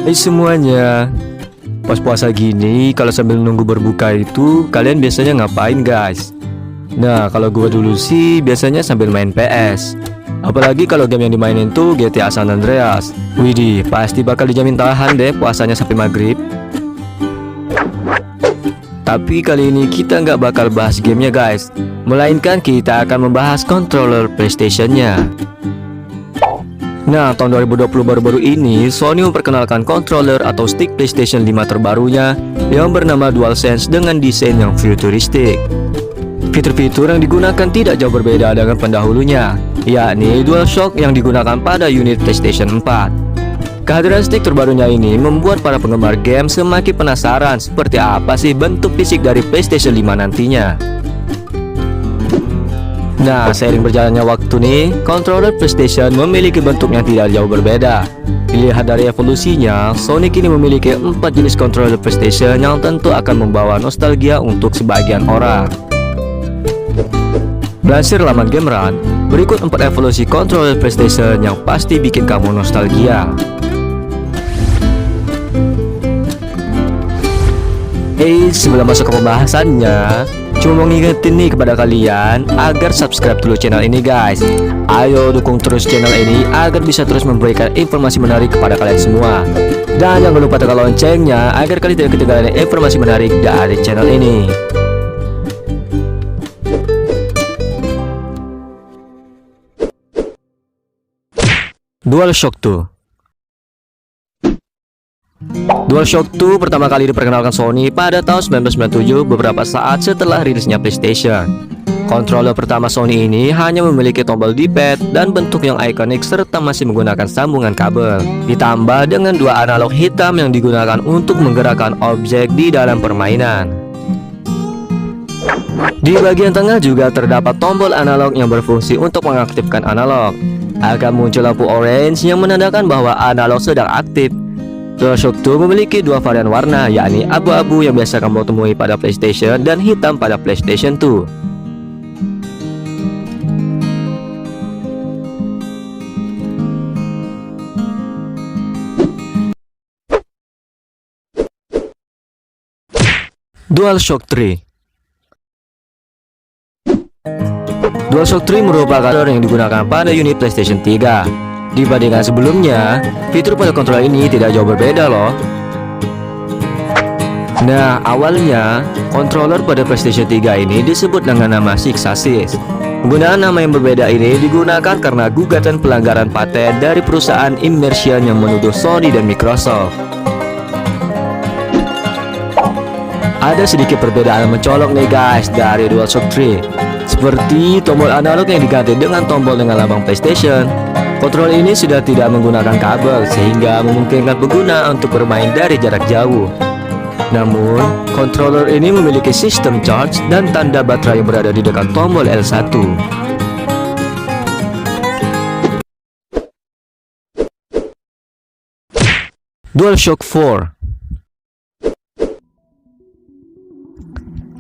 Hai semuanya. Pas puasa gini, kalau sambil nunggu berbuka itu, kalian biasanya ngapain guys? Nah, kalau gua dulu sih biasanya sambil main PS. Apalagi kalau game yang dimainin tuh GTA San Andreas. Widih, pasti bakal dijamin tahan deh puasanya sampai maghrib. Tapi kali ini kita nggak bakal bahas gamenya guys, melainkan kita akan membahas controller PlayStation-nya. Nah, tahun 2020 baru-baru ini, Sony memperkenalkan controller atau stick PlayStation 5 terbarunya yang bernama DualSense dengan desain yang futuristik. Fitur-fitur yang digunakan tidak jauh berbeda dengan pendahulunya, yakni DualShock yang digunakan pada unit PlayStation 4. Kehadiran stick terbarunya ini membuat para penggemar game semakin penasaran seperti apa sih bentuk fisik dari PlayStation 5 nantinya. Nah, seiring berjalannya waktu nih, controller PlayStation memiliki bentuk yang tidak jauh berbeda. Dilihat dari evolusinya, Sony kini memiliki 4 jenis controller PlayStation yang tentu akan membawa nostalgia untuk sebagian orang. Dilansir laman Game Run, berikut 4 evolusi controller PlayStation yang pasti bikin kamu nostalgia. Sebelum masuk ke pembahasannya, cuma mau ngingetin nih kepada kalian agar subscribe dulu channel ini guys. Ayo dukung terus channel ini agar bisa terus memberikan informasi menarik kepada kalian semua. Dan jangan lupa tekan loncengnya agar kalian tidak ketinggalan informasi menarik dari channel ini. DualShock 2. DualShock 2 pertama kali diperkenalkan Sony pada tahun 1997 beberapa saat setelah rilisnya PlayStation. Controller pertama Sony ini hanya memiliki tombol D-pad dan bentuk yang ikonik serta masih menggunakan sambungan kabel. Ditambah dengan 2 analog hitam yang digunakan untuk menggerakkan objek di dalam permainan. Di bagian tengah juga terdapat tombol analog yang berfungsi untuk mengaktifkan analog. Akan muncul lampu orange yang menandakan bahwa analog sedang aktif. DualShock 2 memiliki 2 varian warna, yakni abu-abu yang biasa kamu temui pada PlayStation dan hitam pada PlayStation 2. DualShock 3. DualShock 3 merupakan controller yang digunakan pada unit PlayStation 3. Dibandingkan sebelumnya, fitur pada controller ini tidak jauh berbeda loh. Nah, awalnya controller pada PlayStation 3 ini disebut dengan nama Six Axis. Penggunaan nama yang berbeda ini digunakan karena gugatan pelanggaran paten dari perusahaan Immersion yang menuduh Sony dan Microsoft. Ada sedikit perbedaan mencolok nih guys dari DualShock 3, seperti tombol analog yang diganti dengan tombol dengan lambang PlayStation. Kontrol ini sudah tidak menggunakan kabel sehingga memungkinkan pengguna untuk bermain dari jarak jauh. Namun, controller ini memiliki sistem charge dan tanda baterai yang berada di dekat tombol L1. DualShock 4.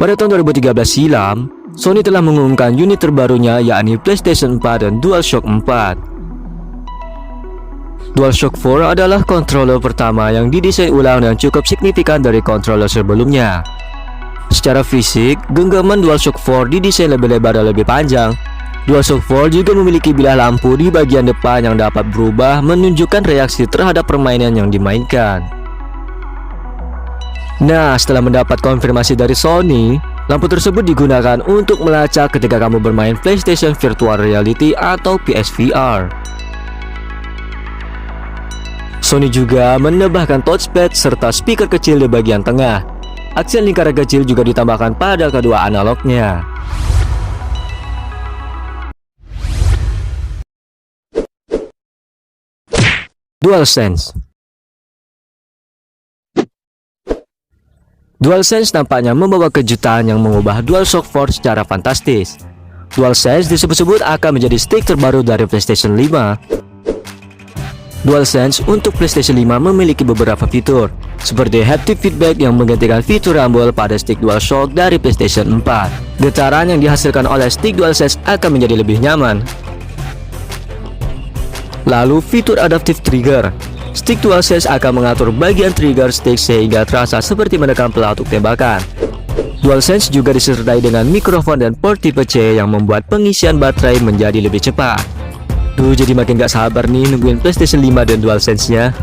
Pada tahun 2013 silam, Sony telah mengumumkan unit terbarunya yakni PlayStation 4 dan DualShock 4. DualShock 4 adalah controller pertama yang didesain ulang dan cukup signifikan dari controller sebelumnya. Secara fisik, genggaman DualShock 4 didesain lebih lebar dan lebih panjang. DualShock 4 juga memiliki bilah lampu di bagian depan yang dapat berubah menunjukkan reaksi terhadap permainan yang dimainkan. Nah, setelah mendapat konfirmasi dari Sony, lampu tersebut digunakan untuk melacak ketika kamu bermain PlayStation Virtual Reality atau PSVR. Sony juga menambahkan touchpad serta speaker kecil di bagian tengah. Aksen lingkaran kecil juga ditambahkan pada kedua analognya. DualSense. DualSense nampaknya membawa kejutan yang mengubah DualShock 4 secara fantastis. DualSense disebut-sebut akan menjadi stick terbaru dari PlayStation 5. DualSense untuk PlayStation 5 memiliki beberapa fitur, seperti haptic feedback yang menggantikan fitur rumble pada stick DualShock dari PlayStation 4. Getaran yang dihasilkan oleh stick DualSense akan menjadi lebih nyaman. Lalu fitur adaptive trigger, Stick DualSense akan mengatur bagian trigger stick sehingga terasa seperti menekan pelatuk tembakan. DualSense juga disertai dengan mikrofon dan port tipe C yang membuat pengisian baterai menjadi lebih cepat. Duh, jadi makin gak sabar nih nungguin PlayStation 5 dan DualSense-nya.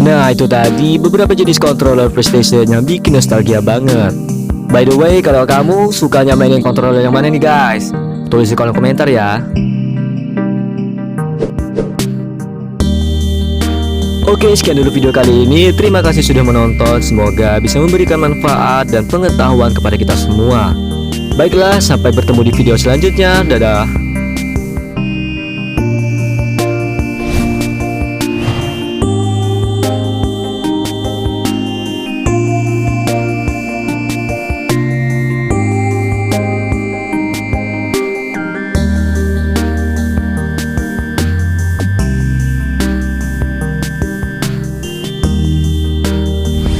Nah, itu tadi beberapa jenis controller PlayStation yang bikin nostalgia banget. By the way, kalau kamu sukanya mainin controller yang mana nih guys? Tulis di kolom komentar ya. Oke, sekian dulu video kali ini. Terima kasih sudah menonton. Semoga bisa memberikan manfaat dan pengetahuan kepada kita semua. Baiklah, sampai bertemu di video selanjutnya. Dadah.